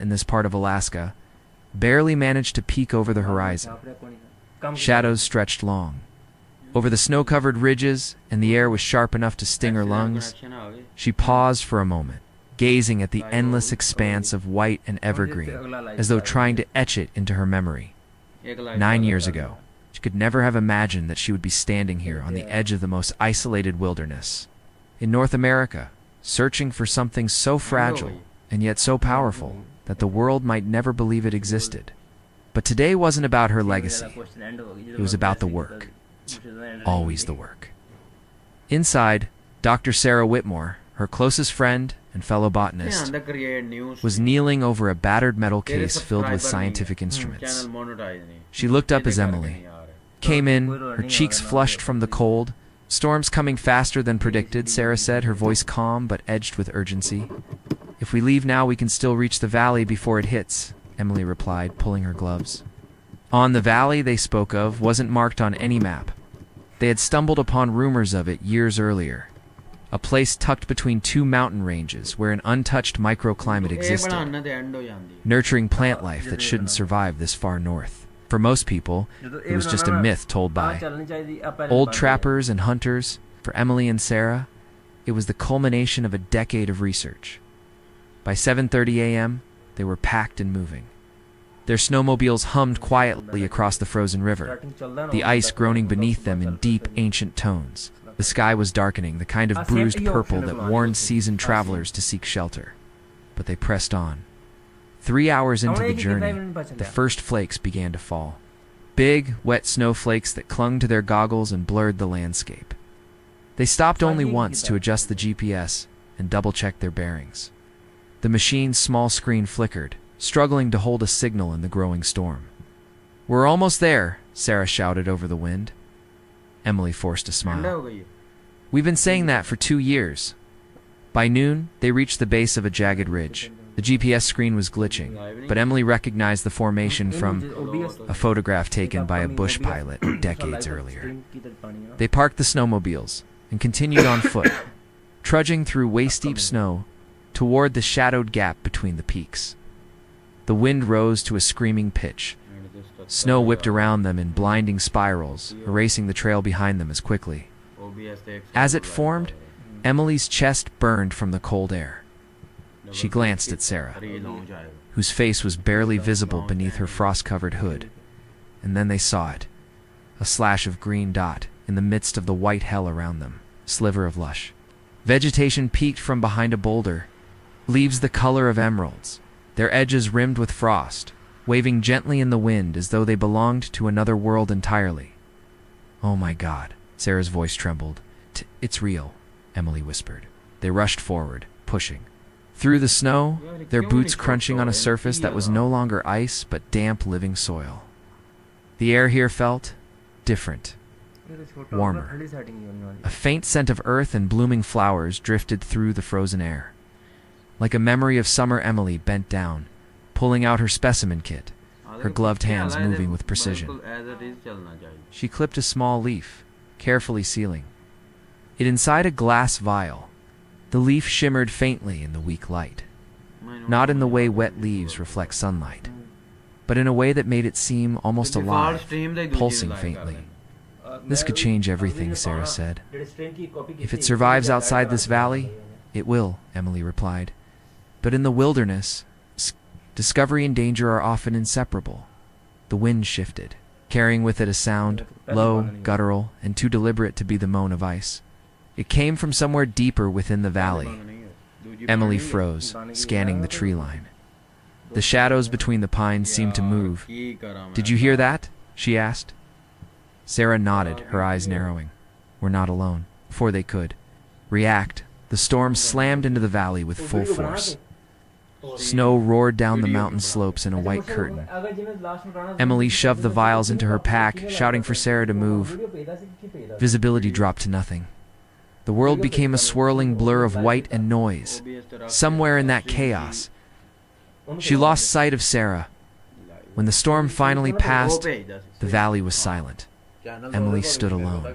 in this part of Alaska barely managed to peek over the horizon. Shadows stretched long. Over the snow-covered ridges, and the air was sharp enough to sting her lungs, she paused for a moment, gazing at the endless expanse of white and evergreen, as though trying to etch it into her memory. 9 years ago, she could never have imagined that she would be standing here on the edge of the most isolated wilderness. In North America, searching for something so fragile and yet so powerful that the world might never believe it existed. But today wasn't about her legacy. It was about the work. Always the work. Inside, Dr. Sarah Whitmore, her closest friend and fellow botanist, was kneeling over a battered metal case filled with scientific instruments. She looked up as Emily came in, her cheeks flushed from the cold. "Storm's coming faster than predicted," Sarah said, her voice calm but edged with urgency. "If we leave now, we can still reach the valley before it hits," Emily replied, pulling her gloves. On the valley they spoke of wasn't marked on any map. They had stumbled upon rumors of it years earlier. A place tucked between two mountain ranges where an untouched microclimate existed, nurturing plant life that shouldn't survive this far north. For most people, it was just a myth told by old trappers and hunters. For Emily and Sarah, it was the culmination of a decade of research. By 7:30 a.m., they were packed and moving. Their snowmobiles hummed quietly across the frozen river, the ice groaning beneath them in deep, ancient tones. The sky was darkening, the kind of bruised purple that warned seasoned travelers to seek shelter. But they pressed on. 3 hours into the journey, the first flakes began to fall. Big, wet snowflakes that clung to their goggles and blurred the landscape. They stopped only once to adjust the GPS and double-check their bearings. The machine's small screen flickered, struggling to hold a signal in the growing storm. "We're almost there," Sarah shouted over the wind. Emily forced a smile. "We've been saying that for 2 years." By noon, they reached the base of a jagged ridge. The GPS screen was glitching, but Emily recognized the formation from a photograph taken by a bush pilot decades earlier. They parked the snowmobiles and continued on foot, trudging through waist-deep snow toward the shadowed gap between the peaks. The wind rose to a screaming pitch. Snow whipped around them in blinding spirals, erasing the trail behind them as quickly. As it formed, Emily's chest burned from the cold air. She glanced at Sarah, whose face was barely visible beneath her frost-covered hood, and then they saw it, a slash of green dot in the midst of the white hell around them, sliver of lush. Vegetation peeked from behind a boulder, leaves the color of emeralds, their edges rimmed with frost, waving gently in the wind as though they belonged to another world entirely. "Oh my God," Sarah's voice trembled. "It's real," Emily whispered. They rushed forward, pushing. Through the snow, their boots crunching on a surface that was no longer ice but damp living soil. The air here felt different, warmer. A faint scent of earth and blooming flowers drifted through the frozen air. Like a memory of summer, Emily bent down, pulling out her specimen kit, her gloved hands moving with precision. She clipped a small leaf, carefully sealing it inside a glass vial. The leaf shimmered faintly in the weak light, not in the way wet leaves reflect sunlight, but in a way that made it seem almost alive, pulsing faintly. "This could change everything," Sarah said. "If it survives outside this valley, it will," Emily replied. "But in the wilderness, discovery and danger are often inseparable." The wind shifted, carrying with it a sound, low, guttural, and too deliberate to be the moan of ice. It came from somewhere deeper within the valley. Emily froze, scanning the tree line. The shadows between the pines seemed to move. "Did you hear that?" she asked. Sarah nodded, her eyes narrowing. "We're not alone." Before they could react, the storm slammed into the valley with full force. Snow roared down the mountain slopes in a white curtain. Emily shoved the vials into her pack, shouting for Sarah to move. Visibility dropped to nothing. The world became a swirling blur of white and noise. Somewhere in that chaos, she lost sight of Sarah. When the storm finally passed, the valley was silent. Emily stood alone,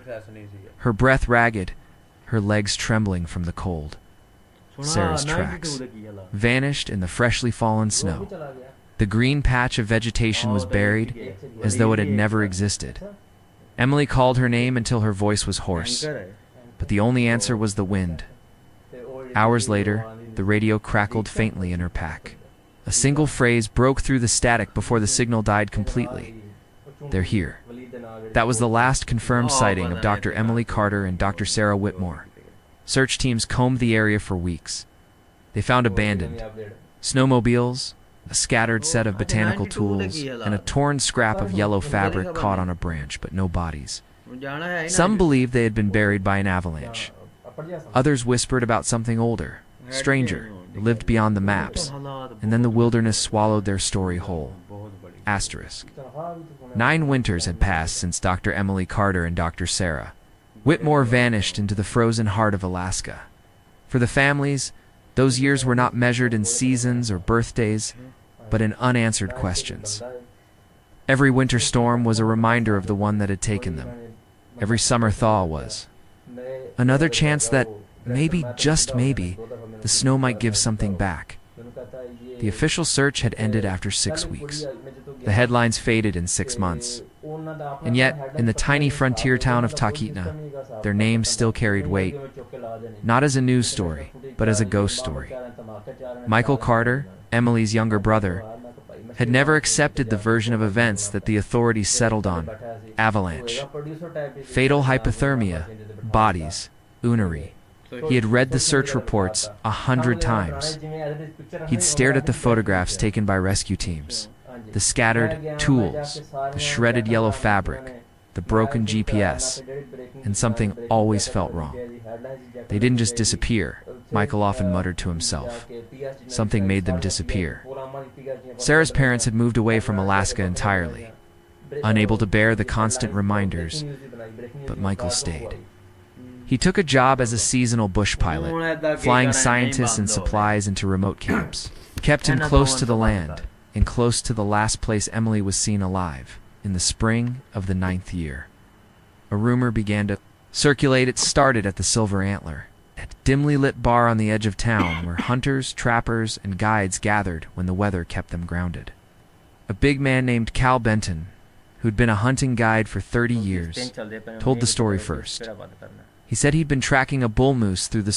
her breath ragged, her legs trembling from the cold. Sarah's tracks, vanished in the freshly fallen snow. The green patch of vegetation was buried as though it had never existed. Emily called her name until her voice was hoarse, but the only answer was the wind. Hours later, the radio crackled faintly in her pack. A single phrase broke through the static before the signal died completely. "They're here." That was the last confirmed sighting of Dr. Emily Carter and Dr. Sarah Whitmore. Search teams combed the area for weeks. They found abandoned snowmobiles, a scattered set of botanical tools, and a torn scrap of yellow fabric caught on a branch, but no bodies. Some believed they had been buried by an avalanche. Others whispered about something older, stranger, lived beyond the maps, and then the wilderness swallowed their story whole. Asterisk. 9 winters had passed since Dr. Emily Carter and Dr. Sarah Whitmore vanished into the frozen heart of Alaska. For the families, those years were not measured in seasons or birthdays, but in unanswered questions. Every winter storm was a reminder of the one that had taken them. Every summer thaw was another chance that maybe, just maybe, the snow might give something back. The official search had ended after 6 weeks. The headlines faded in 6 months. And yet, in the tiny frontier town of Talkeetna, their names still carried weight, not as a news story, but as a ghost story. Michael Carter, Emily's younger brother, had never accepted the version of events that the authorities settled on: avalanche, fatal hypothermia, bodies, Unary. He had read the search reports 100 times. He'd stared at the photographs taken by rescue teams, the scattered tools, the shredded yellow fabric, the broken GPS, and something always felt wrong. They didn't just disappear, Michael often muttered to himself. Something made them disappear. Sarah's parents had moved away from Alaska entirely, unable to bear the constant reminders, but Michael stayed. He took a job as a seasonal bush pilot, flying scientists and supplies into remote camps. It kept him close to the land, and close to the last place Emily was seen alive, in the spring of the 9th year. A rumor began to circulate. It started at the Silver Antler, a dimly lit bar on the edge of town where hunters, trappers, and guides gathered when the weather kept them grounded. A big man named Cal Benton, who'd been a hunting guide for 30 years, told the story first. He said he'd been tracking a bull moose through the